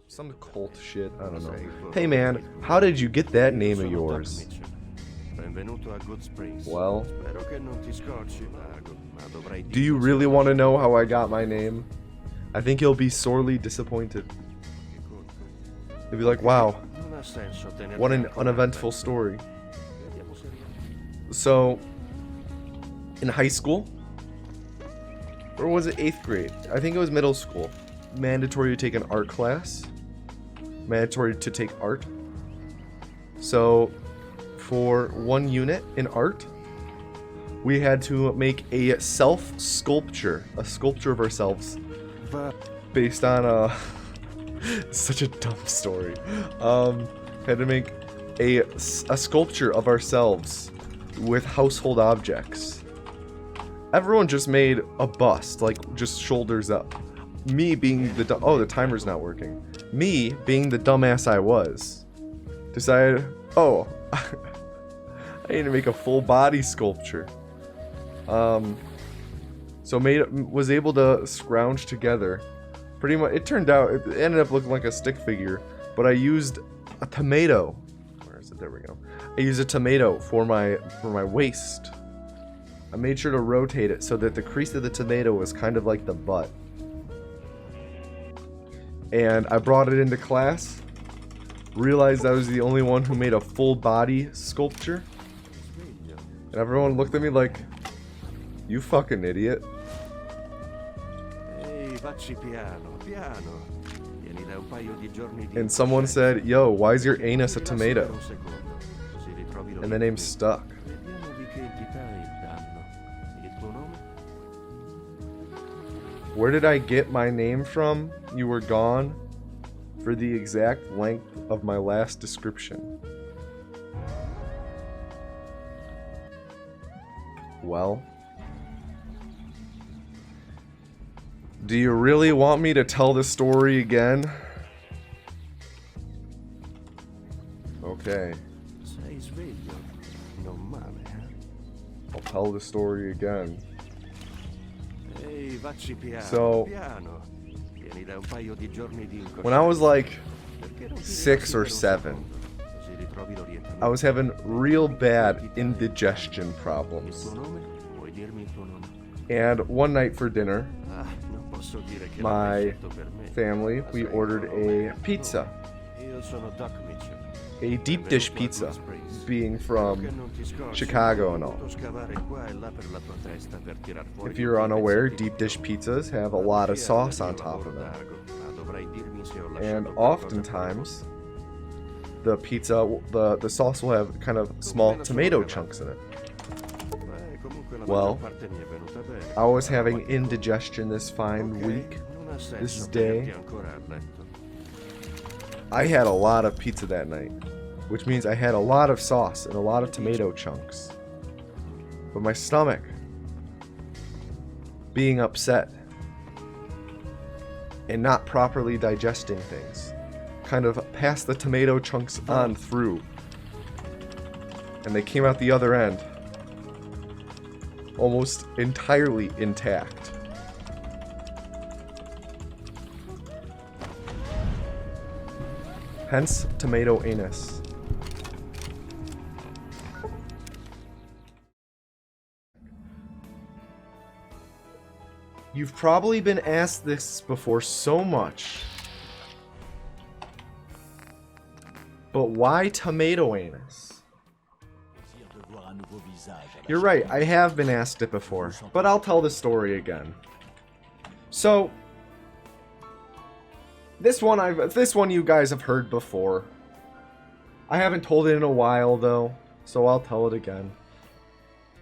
Some cult shit, I don't know. Hey man, how did you get that name of yours? Well, do you really want to know how I got my name? I think you'll be sorely disappointed. You'll be like, wow, what an uneventful story. So, in high school, or was it 8th grade? I think it was middle school. Mandatory to take an art class. Mandatory to take art. So, for one unit in art, we had to make a self-sculpture. A sculpture of ourselves. Based on a... such a dumb story. Had to make a sculpture of ourselves with household objects. Everyone just made a bust, like just shoulders up. Me being the oh, the timer's not working. Me being the dumbass I was, decided, oh, I need to make a full body sculpture. So was able to scrounge together. Pretty much, it turned out, it ended up looking like a stick figure, but I used a tomato. Where is it? There we go. I used a tomato for my waist. I made sure to rotate it so that the crease of the tomato was kind of like the butt. And I brought it into class. Realized I was the only one who made a full body sculpture. And everyone looked at me like, you fucking idiot. And someone said, yo, why is your anus a tomato? And the name stuck. Where did I get my name from? You were gone for the exact length of my last description. Well, do you really want me to tell the story again? Okay. I'll tell the story again. So, when I was like 6 or 7, I was having real bad indigestion problems. And one night for dinner, my family, we ordered a pizza. A deep dish pizza, being from Chicago and all. If you're unaware, deep dish pizzas have a lot of sauce on top of them. And oftentimes, the pizza, the sauce will have kind of small tomato chunks in it. Well, I was having indigestion this fine week, this day. I had a lot of pizza that night, which means I had a lot of sauce and a lot of tomato chunks. But my stomach, being upset and not properly digesting things, kind of passed the tomato chunks on through. And they came out the other end almost entirely intact. Hence, tomato anus. You've probably been asked this before so much. But why tomato anus? You're right, I have been asked it before, but I'll tell the story again. So, this one you guys have heard before. I haven't told it in a while though, so I'll tell it again.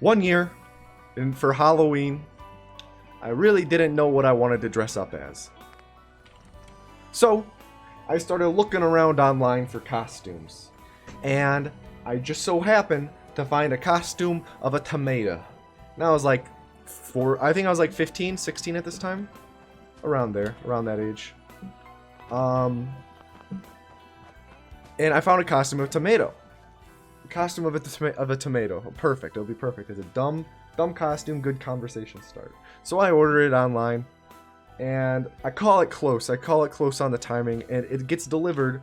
One year, for Halloween, I really didn't know what I wanted to dress up as. So, I started looking around online for costumes. And I just so happened to find a costume of a tomato. And I was like, I think I was like 15, 16 at this time. Around there, around that age. And I found a costume of a tomato. A costume of a tomato. Perfect. It'll be perfect. It's a dumb costume, good conversation start. So I ordered it online. And I call it close. I call it close on the timing, and it gets delivered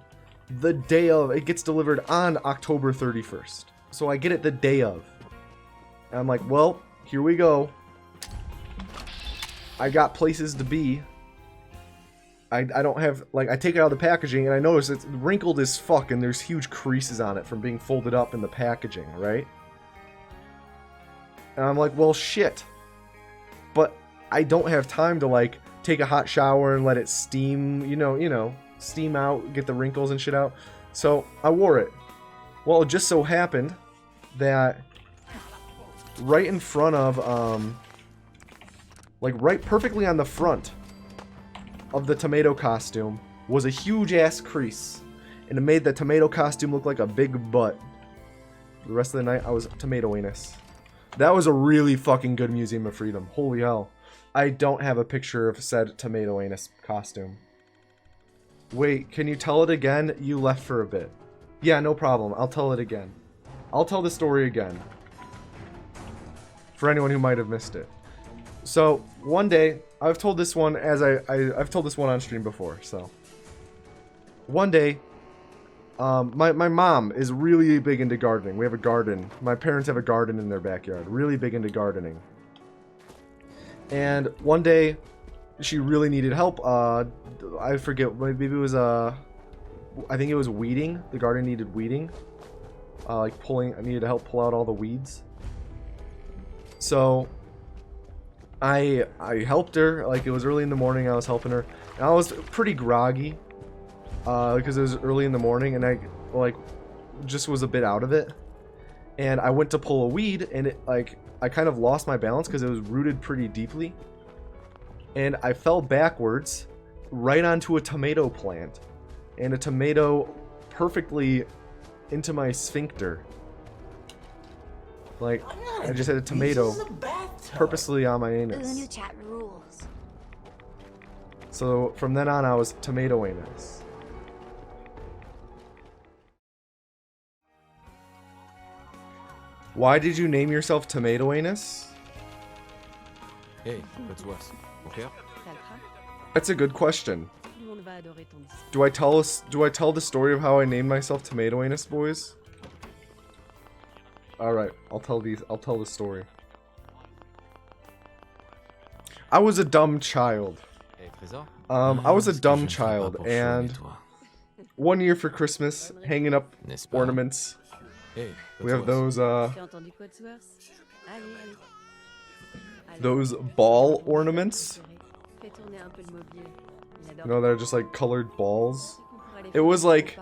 the day of. It gets delivered on October 31st. So I get it the day of. And I'm like, well, here we go. I got places to be. I don't have, like, I take it out of the packaging, and I notice it's wrinkled as fuck, and there's huge creases on it from being folded up in the packaging, right? And I'm like, well, shit. But I don't have time to, like, take a hot shower and let it steam, you know, steam out, get the wrinkles and shit out. So I wore it. Well, it just so happened that right in front of, like, right perfectly on the front of the tomato costume was a huge ass crease, and it made the tomato costume look like a big butt. The rest of the night I was tomatoanus. That was a really fucking good Museum of Freedom. Holy hell. I don't have a picture of said tomatoanus costume. Wait, can you tell it again? You left for a bit. Yeah, no problem. I'll tell it again. I'll tell the story again. For anyone who might have missed it. So, one day, I've told this one as I've told this one on stream before, so. One day, my mom is really big into gardening. We have a garden. My parents have a garden in their backyard. Really big into gardening. And one day, she really needed help. I forget, maybe it was, I think it was weeding. The garden needed weeding. Like I needed help pull out all the weeds. So, I helped her. Like, it was early in the morning, I was helping her. And I was pretty groggy. Because it was early in the morning, and I, like, just was a bit out of it. And I went to pull a weed, and it, like, I kind of lost my balance because it was rooted pretty deeply. And I fell backwards right onto a tomato plant. And a tomato perfectly into my sphincter. Like, I just had a tomato purposely on my anus. So from then on, I was tomatoanus. Why did you name yourself tomatoanus? Hey, let's was. Okay. That's a good question. Do I tell the story of how I named myself tomatoanus, boys? Alright, I'll tell the story. I was a dumb child. I was a dumb child, and one year for Christmas, hanging up ornaments. We have those ball ornaments. You know, they're just like colored balls. It was like,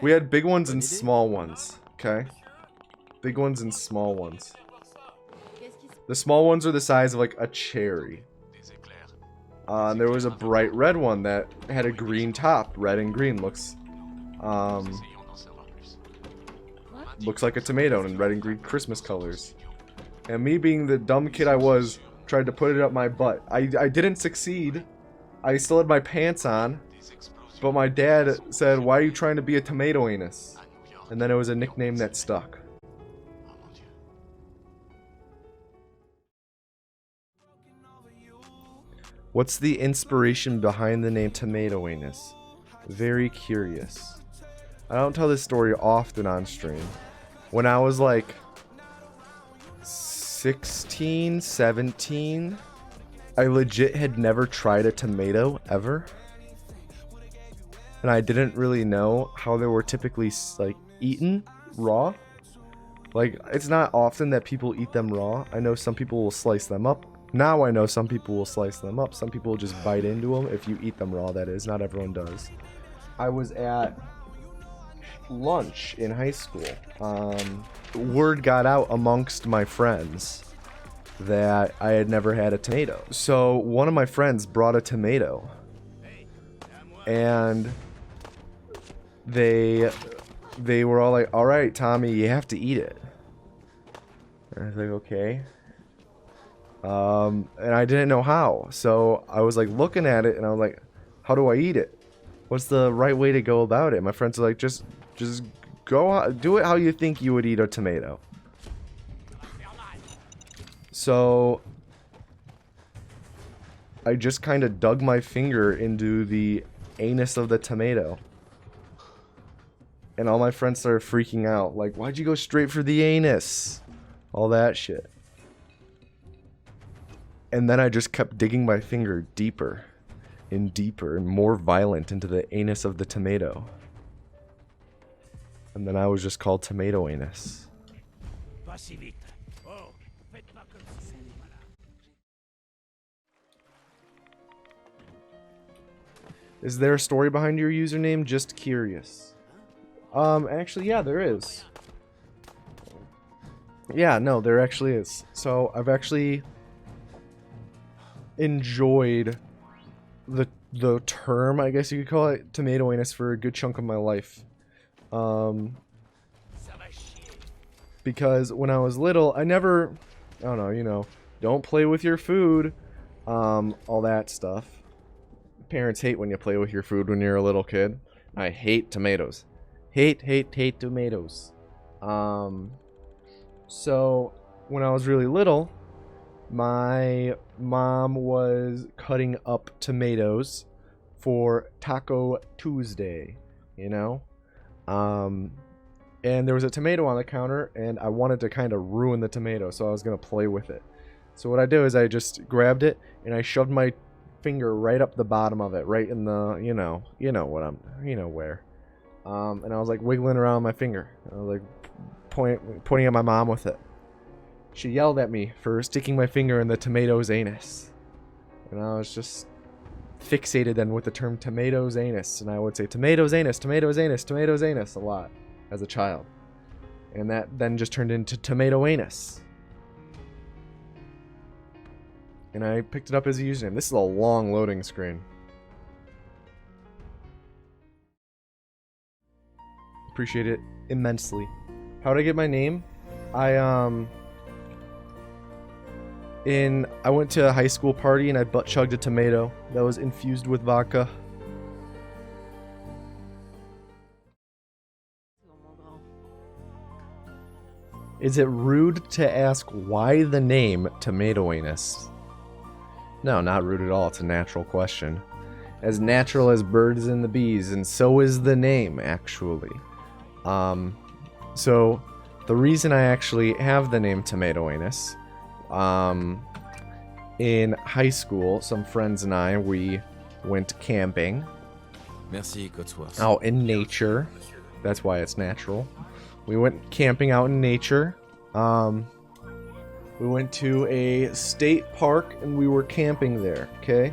we had big ones and small ones, okay? Big ones and small ones. The small ones are the size of like a cherry. And there was a bright red one that had a green top. Red and green looks like a tomato in red and green Christmas colors. And me being the dumb kid I was, tried to put it up my butt. I didn't succeed. I still had my pants on. But my dad said, "Why are you trying to be a tomatoanus?" And then it was a nickname that stuck. What's the inspiration behind the name tomatoanus? Very curious. I don't tell this story often on stream. When I was like 16, 17, I legit had never tried a tomato ever. And I didn't really know how they were typically like eaten raw. Like, it's not often that people eat them raw. I know some people will slice them up. Now I know some people will slice them up. Some people will just bite into them if you eat them raw, that is. Not everyone does. I was at lunch in high school. Word got out amongst my friends that I had never had a tomato. So one of my friends brought a tomato. And they were all like, "All right, Tommy, you have to eat it." And I was like, "Okay." And I didn't know how. So I was like looking at it and I was like, "How do I eat it? What's the right way to go about it?" My friends are like, just go do it how you think you would eat a tomato. So I just kind of dug my finger into the anus of the tomato. And all my friends started freaking out. Like, why'd you go straight for the anus? All that shit. And then I just kept digging my finger deeper and more violent into the anus of the tomato. And then I was just called Tomato Anus. Is there a story behind your username? Just curious. Actually, yeah, there is. Yeah, no, there actually is. So, I've actually enjoyed the term, I guess you could call it, Tomato Anus for a good chunk of my life. Because when I was little, I don't know, you know, don't play with your food, all that stuff. Parents hate when you play with your food when you're a little kid. I hate tomatoes. Hate tomatoes. So, when I was really little, my mom was cutting up tomatoes for Taco Tuesday, you know? And there was a tomato on the counter, and I wanted to kind of ruin the tomato, so I was going to play with it. So what I did is I just grabbed it, and I shoved my finger right up the bottom of it, right in the, you know where. And I was like wiggling around my finger. I was like pointing at my mom with it. She yelled at me for sticking my finger in the tomato's anus. And I was just fixated then with the term tomato's anus. And I would say tomato's anus, tomato's anus, tomato's anus a lot as a child. And that then just turned into tomato anus. And I picked it up as a username. This is a long loading screen. Appreciate it immensely. How did I get my name? I went to a high school party and I butt chugged a tomato that was infused with vodka. Is it rude to ask why the name Tomato Anus? No, not rude at all. It's a natural question. As natural as birds and the bees, and so is the name, actually. So, the reason I actually have the name Tomato Anus, in high school, some friends and I, we went camping. Merci, Cotsworth. Out in nature. That's why it's natural. We went camping out in nature. We went to a state park and we were camping there, okay?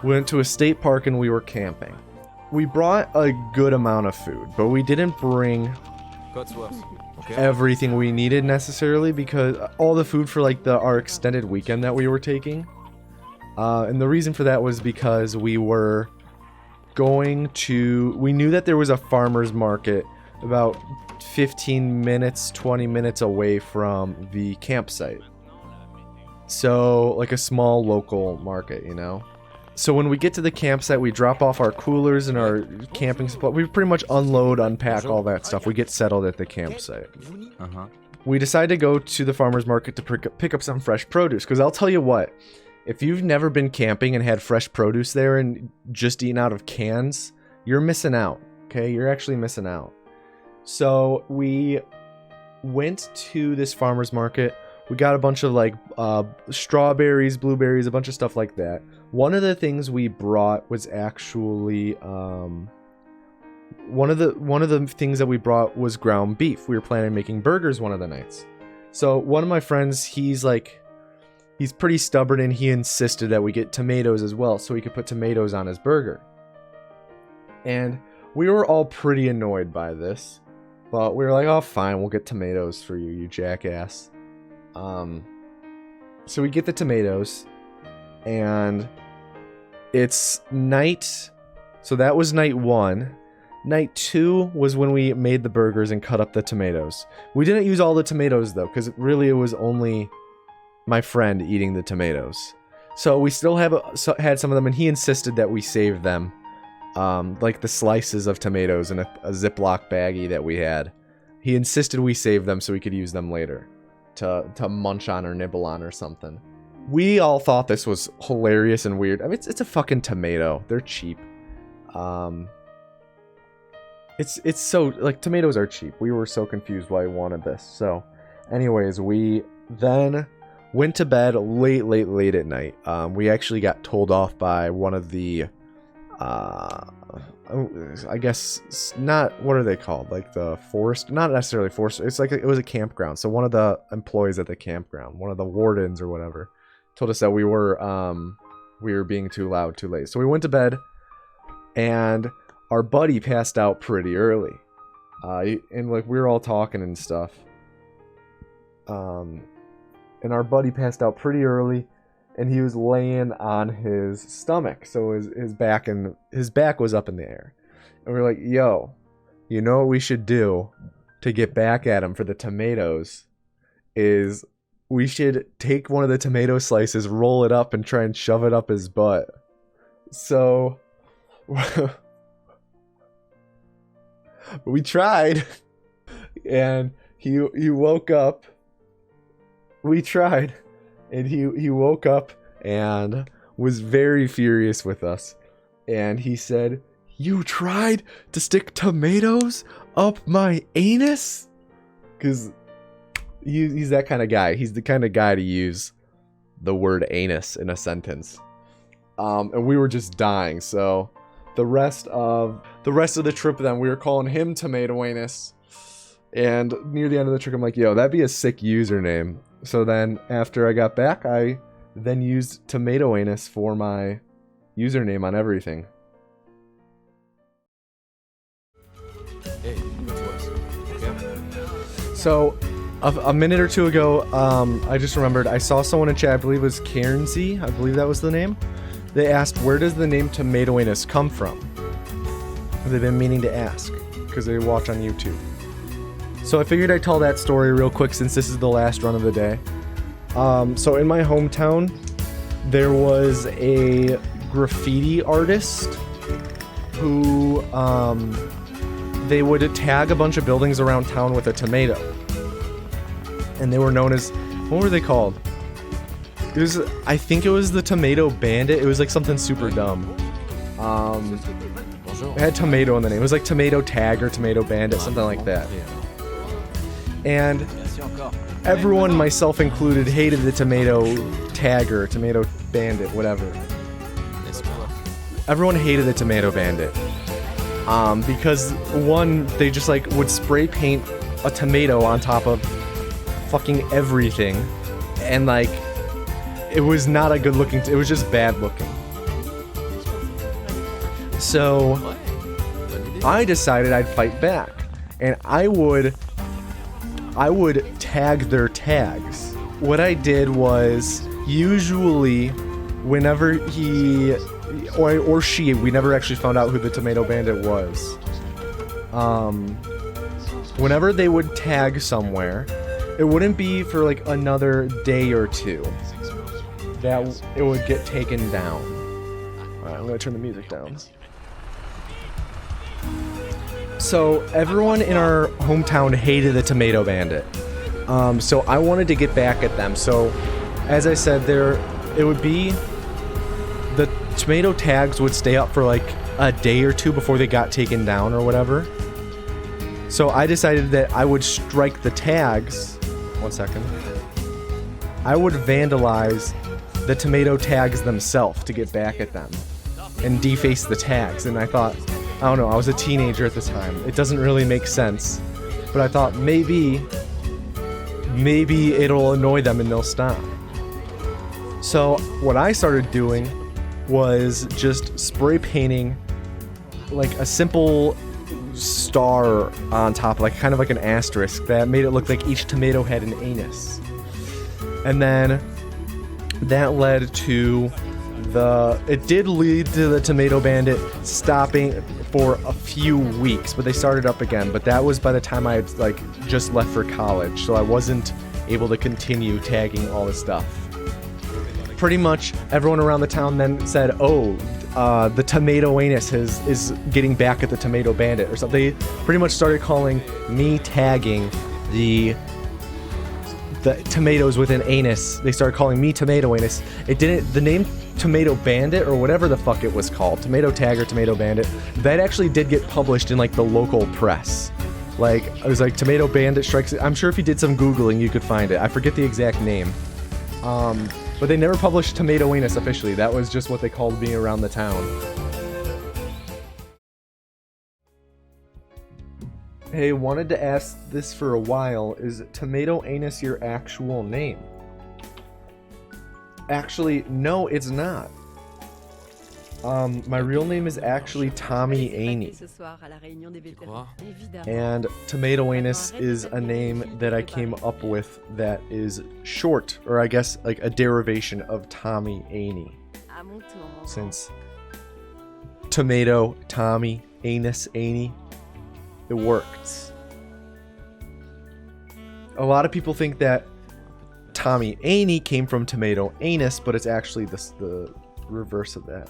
We went to a state park and we were camping. We brought a good amount of food, but we didn't bring Cotsworth. Okay. everything we needed necessarily because all the food for like our extended weekend that we were taking. And the reason for that was because we were we knew that there was a farmer's market about 15 minutes, 20 minutes away from the campsite. So, like a small local market, you know? So when we get to the campsite, we drop off our coolers and our camping supply. We pretty much unload, unpack all that stuff. We get settled at the campsite. We decide to go to the farmer's market to pick up some fresh produce. Because I'll tell you what, if you've never been camping and had fresh produce there and just eaten out of cans, you're missing out, okay? You're actually missing out. So we went to this farmer's market. We got a bunch of like strawberries, blueberries, a bunch of stuff like that. One of the things we brought was actually one of the things that we brought was ground beef. We were planning on making burgers one of the nights. So one of my friends, he's pretty stubborn and he insisted that we get tomatoes as well so he could put tomatoes on his burger. And we were all pretty annoyed by this. But we were like, oh, fine, we'll get tomatoes for you, you jackass. So we get the tomatoes, and it's night. So that was night 1. Night 2 was when we made the burgers and cut up the tomatoes. We didn't use all the tomatoes, though, because really it was only my friend eating the tomatoes. So we still had some of them, and he insisted that we save them. Like the slices of tomatoes in a Ziploc baggie that we had. He insisted we save them so we could use them later to munch on or nibble on or something. we all thought this was hilarious and weird. I mean, it's a fucking tomato. They're cheap. It's so, like, tomatoes are cheap. We were so confused why we wanted this. So, anyways, we then went to bed late at night. We actually got told off by one of the, I guess, not, what are they called? Like the forest? Not necessarily forest. It's like, it was a campground. So one of the employees at the campground, one of the wardens or whatever, told us that we were being too loud too late. So we went to bed, and our buddy passed out pretty early. And like, we were all talking and stuff. And our buddy passed out pretty early, and he was laying on his stomach, so his back was up in the air. And we were like, yo, you know what we should do to get back at him for the tomatoes is we should take one of the tomato slices, roll it up, and try and shove it up his butt. So we tried, and he woke up. We tried, and he woke up and was very furious with us. And he said, "You tried to stick tomatoes up my anus?" Because he's that kind of guy. He's the kind of guy to use the word anus in a sentence. And we were just dying. So the rest of the trip, then we were calling him tomatoanus. And near the end of the trip, I'm like, yo, that'd be a sick username. So then after I got back, I then used tomatoanus for my username on everything. Hey, côte-ouest. Okay? So a minute or two ago, I just remembered I saw someone in chat, I believe it was Cairnsy, I believe that was the name. They asked, where does the name tomatoanus come from? They've been meaning to ask, because they watch on YouTube. So I figured I'd tell that story real quick since this is the last run of the day. So in my hometown, there was a graffiti artist who, they would tag a bunch of buildings around town with a tomato. And they were known as, what were they called? It was, I think it was the Tomato Bandit. It was like something super dumb. It had tomato in the name. It was like Tomato Tag or Tomato Bandit, something like that. And everyone, myself included, hated the Tomato Tagger, Tomato Bandit, whatever. Everyone hated the Tomato Bandit. Because one, they just like would spray paint a tomato on top of fucking everything. And like, it was not a good looking, it was just bad looking. So I decided I'd fight back. And I would tag their tags. What I did was, usually, whenever he or she, we never actually found out who the Tomato Bandit was. Whenever they would tag somewhere, it wouldn't be for like another day or two that it would get taken down. Alright, I'm gonna turn the music down. So everyone in our hometown hated the Tomato Bandit. So I wanted to get back at them. So as I said, it would be, the tomato tags would stay up for like a day or two before they got taken down or whatever. So I decided that I would strike the tags. 1 second. I would vandalize the tomato tags themselves to get back at them and deface the tags. And I thought, I don't know, I was a teenager at the time. It doesn't really make sense. But I thought maybe it'll annoy them and they'll stop. So what I started doing was just spray painting like a simple star on top, like kind of like an asterisk that made it look like each tomato had an anus. And then that led to it did lead to the Tomato Bandit stopping for a few weeks, but they started up again. But that was by the time I had like just left for college, so I wasn't able to continue tagging all this stuff. Pretty much everyone around the town then said, oh, the tomatoanus is getting back at the Tomato Bandit or something. They pretty much started calling me tagging the the tomatoes with an anus. They started calling me Tomato Anus. It didn't. The name Tomato Bandit or whatever the fuck it was called, Tomato Tag or Tomato Bandit, that actually did get published in like the local press. Like it was like Tomato Bandit strikes. I'm sure if you did some googling, you could find it. I forget the exact name. But they never published Tomato Anus officially. That was just what they called being around the town. Hey, wanted to ask this for a while. Is Tomato Anus your actual name? Actually, no, it's not. My real name is actually Tommy Aney. And Tomato Anus is a name that I came up with that is short, or I guess like a derivation of Tommy Aney. Since Tomato, Tommy, Anus, Aney. It works. A lot of people think that Tommy Aney came from Tomato Anus, but it's actually the reverse of that.